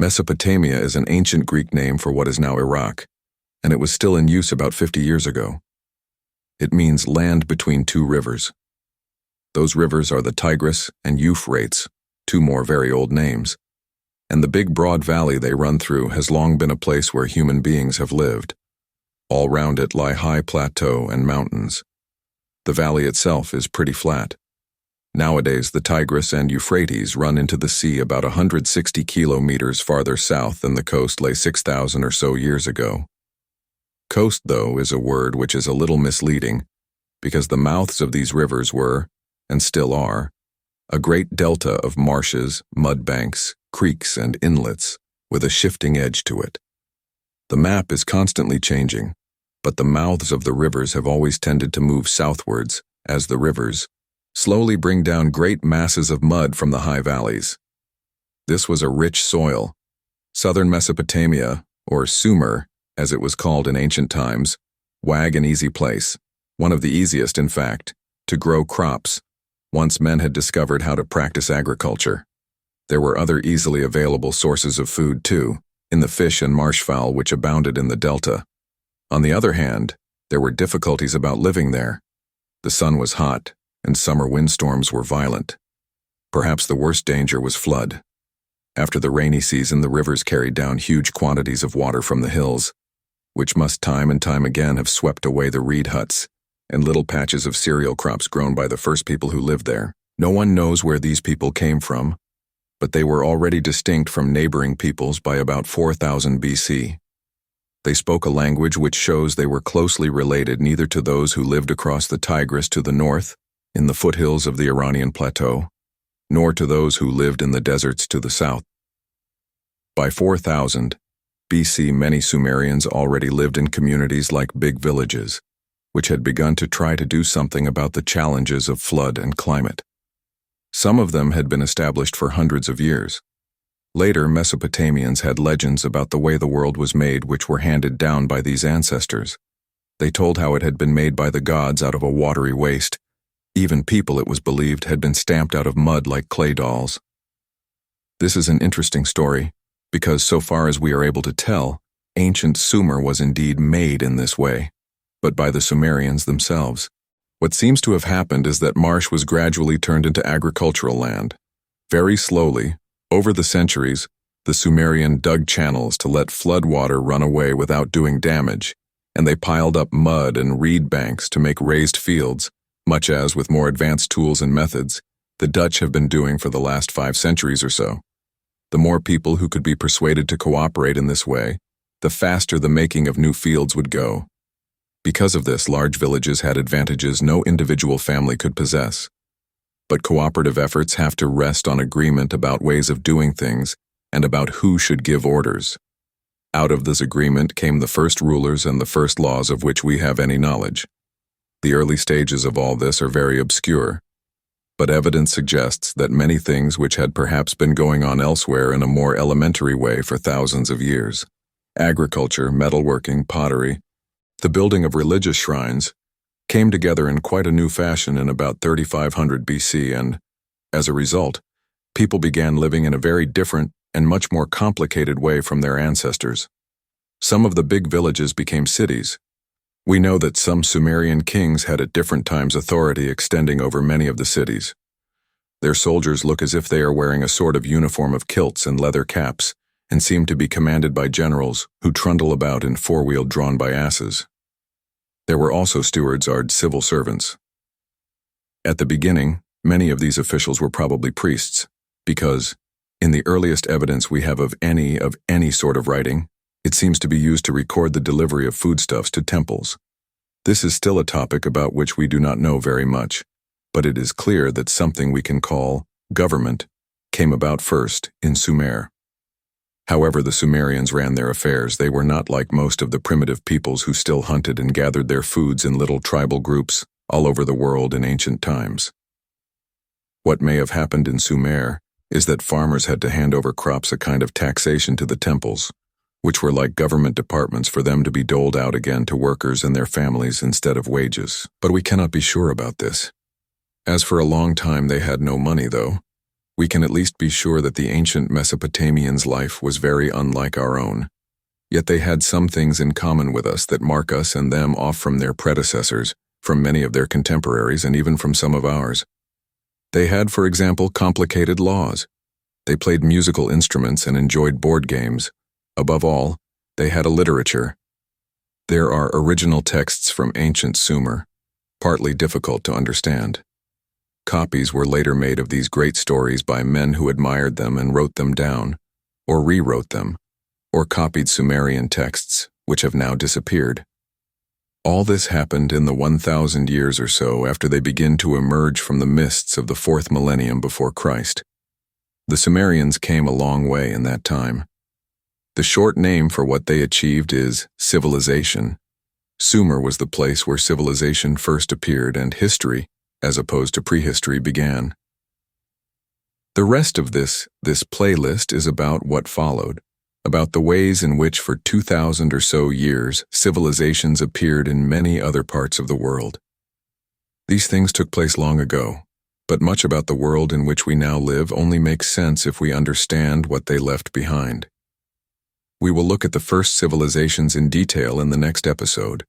Mesopotamia is an ancient Greek name for what is now Iraq, and it was still in use about 50 years ago. It means land between two rivers. Those rivers are the Tigris and Euphrates, two more very old names, and the big broad valley they run through has long been a place where human beings have lived. All round it lie high plateaux and mountains. The valley itself is pretty flat. Nowadays, the Tigris and Euphrates run into the sea about 160 kilometers farther south than the coast lay 6,000 or so years ago. Coast, though, is a word which is a little misleading, because the mouths of these rivers were, and still are, a great delta of marshes, mud banks, creeks, and inlets, with a shifting edge to it. The map is constantly changing, but the mouths of the rivers have always tended to move southwards, as the rivers slowly bring down great masses of mud from the high valleys. This was a rich soil. Southern Mesopotamia, or Sumer, as it was called in ancient times, an easy place, one of the easiest, in fact, to grow crops, once men had discovered how to practice agriculture. There were other easily available sources of food, too, in the fish and marshfowl which abounded in the delta. On the other hand, there were difficulties about living there. The sun was hot, and summer windstorms were violent. Perhaps the worst danger was flood. After the rainy season, the rivers carried down huge quantities of water from the hills, which must time and time again have swept away the reed huts and little patches of cereal crops grown by the first people who lived there. No one knows where these people came from, but they were already distinct from neighboring peoples by about 4000 BC. They spoke a language which shows they were closely related neither to those who lived across the Tigris to the north, in the foothills of the Iranian plateau, nor to those who lived in the deserts to the south. By 4000 BC, many Sumerians already lived in communities like big villages, which had begun to try to do something about the challenges of flood and climate. Some of them had been established for hundreds of years. Later, Mesopotamians had legends about the way the world was made which were handed down by these ancestors. They told how it had been made by the gods out of a watery waste. Even people, it was believed, had been stamped out of mud like clay dolls. This is an interesting story, because so far as we are able to tell, ancient Sumer was indeed made in this way, but by the Sumerians themselves. What seems to have happened is that marsh was gradually turned into agricultural land. Very slowly, over the centuries, the Sumerian dug channels to let flood water run away without doing damage, and they piled up mud and reed banks to make raised fields, much as, with more advanced tools and methods, the Dutch have been doing for the last 5 centuries or so. The more people who could be persuaded to cooperate in this way, the faster the making of new fields would go. Because of this, large villages had advantages no individual family could possess. But cooperative efforts have to rest on agreement about ways of doing things and about who should give orders. Out of this agreement came the first rulers and the first laws of which we have any knowledge. The early stages of all this are very obscure, but evidence suggests that many things which had perhaps been going on elsewhere in a more elementary way for thousands of years, agriculture, metalworking, pottery, the building of religious shrines, came together in quite a new fashion in about 3500 BC, and, as a result, people began living in a very different and much more complicated way from their ancestors. Some of the big villages became cities. We know that some Sumerian kings had at different times authority extending over many of the cities. Their soldiers look as if they are wearing a sort of uniform of kilts and leather caps, and seem to be commanded by generals who trundle about in four-wheeled drawn by asses. There were also stewards or civil servants. At the beginning, many of these officials were probably priests, because, in the earliest evidence we have of any sort of writing, it seems to be used to record the delivery of foodstuffs to temples. This is still a topic about which we do not know very much, but it is clear that something we can call government came about first in Sumer. However the Sumerians ran their affairs, they were not like most of the primitive peoples who still hunted and gathered their foods in little tribal groups all over the world in ancient times. What may have happened in Sumer is that farmers had to hand over crops a kind of taxation to the temples, which were like government departments for them to be doled out again to workers and their families instead of wages. But we cannot be sure about this. As for a long time they had no money, though, we can at least be sure that the ancient Mesopotamians' life was very unlike our own. Yet they had some things in common with us that mark us and them off from their predecessors, from many of their contemporaries, and even from some of ours. They had, for example, complicated laws. They played musical instruments and enjoyed board games. Above all, they had a literature. There are original texts from ancient Sumer, partly difficult to understand. Copies were later made of these great stories by men who admired them and wrote them down, or rewrote them, or copied Sumerian texts, which have now disappeared. All this happened in the 1,000 years or so after they begin to emerge from the mists of the 4th millennium before Christ. The Sumerians came a long way in that time. The short name for what they achieved is civilization. Sumer was the place where civilization first appeared and history, as opposed to prehistory, began. The rest of this playlist is about what followed, about the ways in which for 2,000 or so years civilizations appeared in many other parts of the world. These things took place long ago, but much about the world in which we now live only makes sense if we understand what they left behind. We will look at the first civilizations in detail in the next episode,